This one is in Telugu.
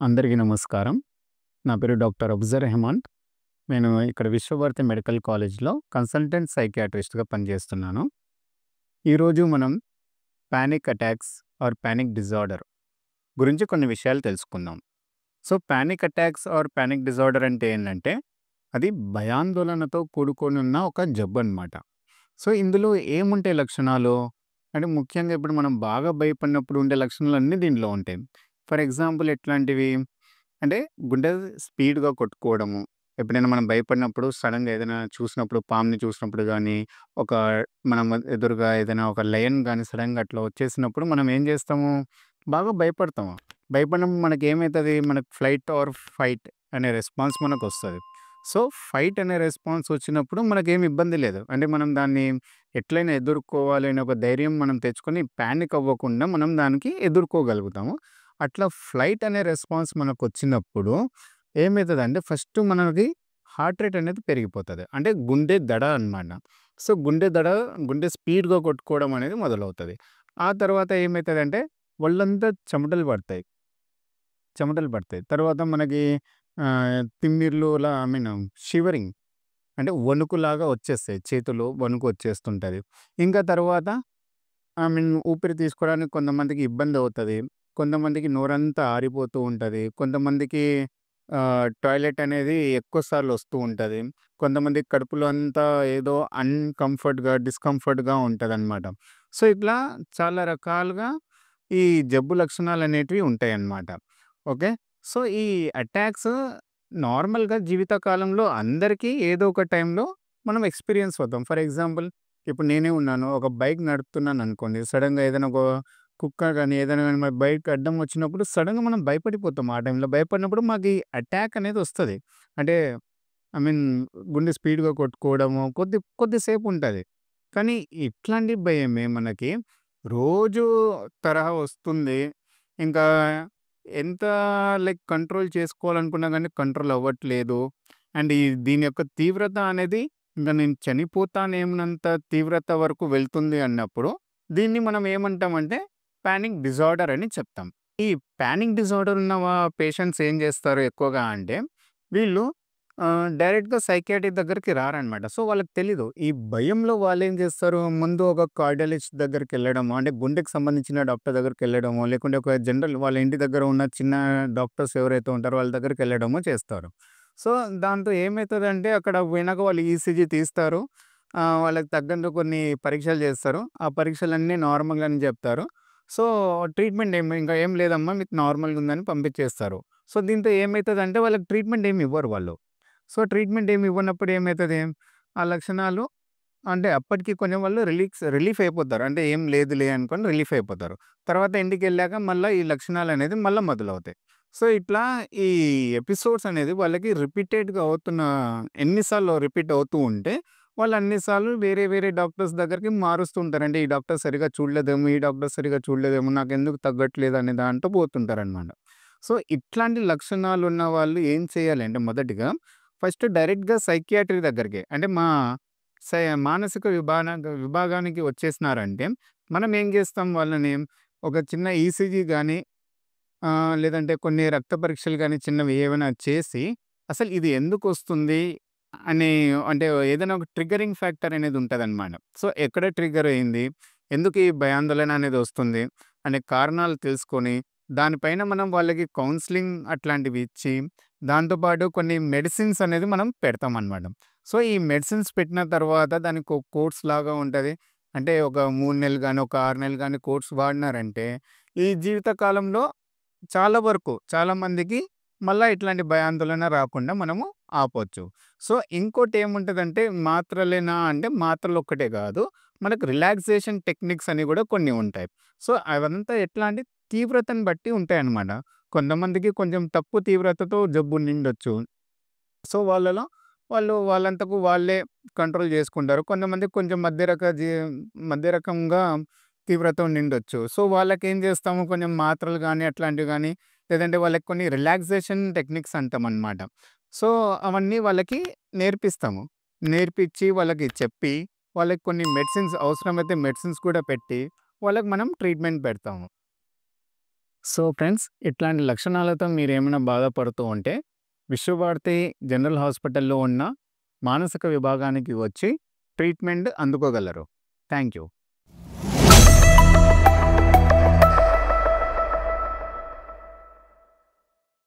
అందరికీ నమస్కారం. నా పేరు డాక్టర్ అఫ్జర్ రెహమాన్. నేను ఇక్కడ విశ్వభారతి మెడికల్ కాలేజ్‌లో కన్సల్టెంట్ సైకియాట్రిస్ట్‌గా పనిచేస్తున్నాను. ఈరోజు మనం panic attacks or panic disorder గురించి కొన్ని విషయాలు తెలుసుకుందాం. So, panic attacks or panic disorder అంటే ఏంటంటే, అది భయాందోళనతో కూడుకొనున్న ఒక జబ్బనమాట. సో, ఇందులో ఏముంటాయి లక్షణాలు? అంటే ముఖ్యంగా ఇప్పుడు మనం బాగా భయపడినప్పుడు ఉండే లక్షణాలన్నీ దీంట్లో ఉంటాయి. ఫర్ ఎగ్జాంపుల్ ఎట్లాంటివి? అంటే గుండె స్పీడ్‌గా కొట్టుకోవడము. ఎప్పుడైనా మనం భయపడినప్పుడు సడెన్‌గా ఏదైనా చూసినప్పుడు పాముని చూసినప్పుడు గానీ, ఒక మనం ఎదురుగా ఏదైనా ఒక లయన్ గానీ సడెన్‌గా అట్లా వచ్చేసినప్పుడు మనం ఏం చేస్తాము? బాగా భయపడతాము. భయపడినప్పుడు మనకేమైతది? మనకు ఫ్లైట్ ఆర్ ఫైట్ అనే రెస్పాన్స్ మనకొస్తది. సో, ఫైట్ అనే రెస్పాన్స్ వచ్చినప్పుడు మనకేమి ఇబ్బంది లేదు. అంటే మనం దాన్ని ఎట్లైనా ఎదుర్కోవాలి అనే ఒక ధైర్యం మనం తెచ్చుకొని పానిక్ అవ్వకుండా మనం దానికి ఎదుర్కోగలుగుతాము. అట్లా ఫ్లైట్ అనే రెస్పాన్స్ మనకొచ్చినప్పుడు ఏమైతదంటే ఫస్ట్ మనకి హార్ట్ రేట్ అనేది పెరిగిపోతది. అంటే గుండె దడ అనమాట. సో, గుండె స్పీడ్‌గా కొట్టుకోవడం అనేది మొదలవుతది. ఆ తర్వాత ఏమైతదంటే ఒళ్ళంతా చెమటలు పడతాయి. తర్వాత మనకి తిమ్మిర్లు ఐ మీన్ షివరింగ్ అంటే వణుకులాగా వచ్చేస్తాయి. చేతులు వణుకు వచ్చేస్తుంటది. ఇంకా తర్వాత ఊపిరి తీసుకోవడానికి కొంతమందికి ఇబ్బందవుతది. కొంతమందికి నోరంతా ఆరిపోతూ ఉంటది. కొంతమందికి టాయిలెట్ అనేది ఎక్కువ సార్లు వస్తూ ఉంటది. కొంతమందికి కడుపులో అంతా ఏదో డిస్కంఫర్ట్‌గా ఉంటదనమాట. సో, ఇట్లా చాలా రకాలుగా ఈ జబ్బు లక్షణాలనేటివి ఉంటాయన్నమాట. ఓకే. సో, ఈ అటాక్స్ నార్మల్‌గా జీవితకాలంలో అందరికీ ఏదో ఒక టైంలో మనం ఎక్స్‌పీరియన్స్ అవుతాం. ఫర్ ఎగ్జాంపుల్ ఇప్పుడు నేనే ఉన్నాను. ఒక బైక్ నడుపుతున్నాననుకోండి. సడెన్‌గా ఏదైనా ఒక కుక్క గాని, ఏదైనా గాని మన బైక్‌కి అడ్డం వచ్చినప్పుడు సడెన్‌గా మనం భయపడిపోతాం ఆ టైంలో. భయపడినప్పుడు మాకీ అటాక్ అనేది వస్తది. అంటే ఐ మీన్ గుండె స్పీడ్‌గా కొట్టుకోవడము కొద్దిసేపుంటది. కానీ ఇట్లాంటి భయమే మనకి రోజు తరహా వస్తుంది. ఇంకా ఎంత కంట్రోల్ చేసుకోవాలనుకున్నా గానీ కంట్రోల్ అవ్వట్లేదు. అండ్ దీని యొక్క తీవ్రత అనేది ఇంక నేను చనిపోతానేమోనంత తీవ్రత వరకు వెళ్తుంది అన్నప్పుడు, దీన్ని మనం ఏమంటామంటే పానిక్ డిజార్డర్ అని చెప్తాం. ఈ పానిక్ డిజార్డర్ ఉన్న పేషెంట్స్ ఏం జేస్తారు ఎక్కువగా అంటే, వీళ్ళు డైరెక్ట్‌గా సైకియాట్రిస్ట్ దగ్గరికి రారనమాట. సో, వాళ్ళకి తెలీదు. ఈ భయంలో వాళ్ళేం జేస్తారు, ముందు ఒక కార్డియాలజిస్ట్ దగ్గరికెళ్ళడమో, అంటే గుండెకి సంబంధించిన డాక్టర్ దగ్గరికెళ్ళడమో, లేకుంటే ఒక జనరల్ వాళ్ళ ఇంటి దగ్గర ఉన్న చిన్న డాక్టర్స్ ఎవరైతే ఉంటారో వాళ్ళ దగ్గరికెళ్ళడమో చేస్తారు. సో, దాంతో ఏమైతదంటే అక్కడ పోయినాక వాళ్ళు ఈసీజీ తీస్తారు. వాళ్ళకి తగ్గంత కొన్ని పరీక్షలు జేస్తారు. ఆ పరీక్షలన్నీ నార్మల్ అని జెప్తారు. సో, ట్రీట్మెంట్ ఇంకా ఏం లేదమ్మా మీకు నార్మల్‌గా ఉందని పంపించేస్తారు. సో, దీంతో ఏమైతదంటే వాళ్ళకి ట్రీట్మెంట్ ఏమి ఇవ్వరు వాళ్ళు. సో, ట్రీట్మెంట్ ఏమి ఇవ్వనప్పుడు ఏమైతది? ఆ లక్షణాలు అంటే అప్పటికి కొంచెం వాళ్ళు రిలీఫ్ అయిపోతారు. అంటే ఏం లేదులే అనుకోని రిలీఫ్ అయిపోతారు. తర్వాత ఇంటికెళ్ళాక మళ్ళా ఈ లక్షణాలనేది మళ్ళా మొదలవుతాయి. సో, ఇట్లా ఈ ఎపిసోడ్స్ అనేది వాళ్ళకి రిపీటెడ్‌గా ఎన్ని సార్లు రిపీట్ అవుతూ ఉంటే, వాళ్ళు అన్ని సార్లు వేరే వేరే డాక్టర్స్ దగ్గరికి మారుస్తూ ఉంటారు. అంటే ఈ డాక్టర్ సరిగ్గా చూడలేదేమో, ఈ డాక్టర్ సరిగ్గా చూడలేదేమో, నాకెందుకు తగ్గట్లేదు అనే దాంట్లో పోతుంటారనమాట. సో, ఇట్లాంటి లక్షణాలున్న వాళ్ళు ఏం చేయాలి అంటే మొదటిగా ఫస్ట్ డైరెక్ట్‌గా సైకియాట్రి దగ్గరికి అంటే మానసిక విభాగానికి వచ్చేసినారంటే, మనం ఏం జేస్తాం వాళ్ళని ఒక చిన్న ఈసీజీ గాని లేదంటే కొన్ని రక్త పరీక్షలు గాని చిన్నవి ఏవైనా చేసి, అసలు ఇది ఎందుకొస్తుంది అని అంటే ఏదైనా ఒక ట్రిగ్గరింగ్ ఫ్యాక్టర్ అనేది ఉంటదనమాట. సో, ఎక్కడ ట్రిగ్గర్ అయింది? ఎందుకు ఈ భయాందోళన అనేది వస్తుంది? అనే కారణాలు తెలుసుకొని, దానిపైన మనం వాళ్ళకి కౌన్సెలింగ్ అట్లాంటివి ఇచ్చి, దాంతో పాటు కొన్ని మెడిసిన్స్ అనేది మనం పెడతామనమాట. సో, ఈ మెడిసిన్స్ పెట్టిన తర్వాత దానికి ఒక కోర్స్ లాగా ఉంటది. అంటే ఒక 3 నెలలు గాని, ఒక 6 నెలలు గాని కోర్స్ వాడినారంటే, ఈ జీవిత కాలంలో చాలా వరకు చాలా మందికి మళ్ళా ఇట్లాంటి భయాందోళన రాకుండా మనము ఆపొచ్చు. సో, ఇంకోటేముంటదంటే మాత్రలేనా అంటే మాత్రలొక్కటే గాదు. మనకు రిలాక్సేషన్ టెక్నిక్స్ అని గూడా కొన్ని ఉంటాయి. సో, అవంతా ఎట్లా అంటే తీవ్రతను బట్టి ఉంటాయన్నమాట. కొంతమందికి కొంచెం తక్కువ తీవ్రతతో జబ్బు నిండొచ్చు. సో, వాళ్ళు వాళ్ళంతకు వాళ్ళే కంట్రోల్ జేసుకుంటారు. కొంతమందికి కొంచెం మధ్య రకంగా తీవ్రత నిండొచ్చు. సో, వాళ్ళకేం జేస్తాము కొంచెం మాత్రలు గాని, అట్లాంటివి గాని, లేదంటే వాళ్ళకి కొన్ని రిలాక్సేషన్ టెక్నిక్స్ అంటామనమాట. సో, అవన్నీ వాళ్ళకి నేర్పిస్తాము. నేర్పిచ్చి వాళ్ళకి చెప్పి, వాళ్ళకి కొన్ని మెడిసిన్స్ అవసరమైతే మెడిసిన్స్ కూడా పెట్టి, వాళ్ళకి మనం ట్రీట్మెంట్ పెడతాము. సో ఫ్రెండ్స్, ఇట్లాంటి లక్షణాలతో మీరేమైనా బాధపడుతూ ఉంటే విశ్వభారతి జనరల్ హాస్పిటల్‌లో ఉన్న మానసిక విభాగానికి వచ్చి ట్రీట్మెంట్ అందుకోగలరు. Thank you.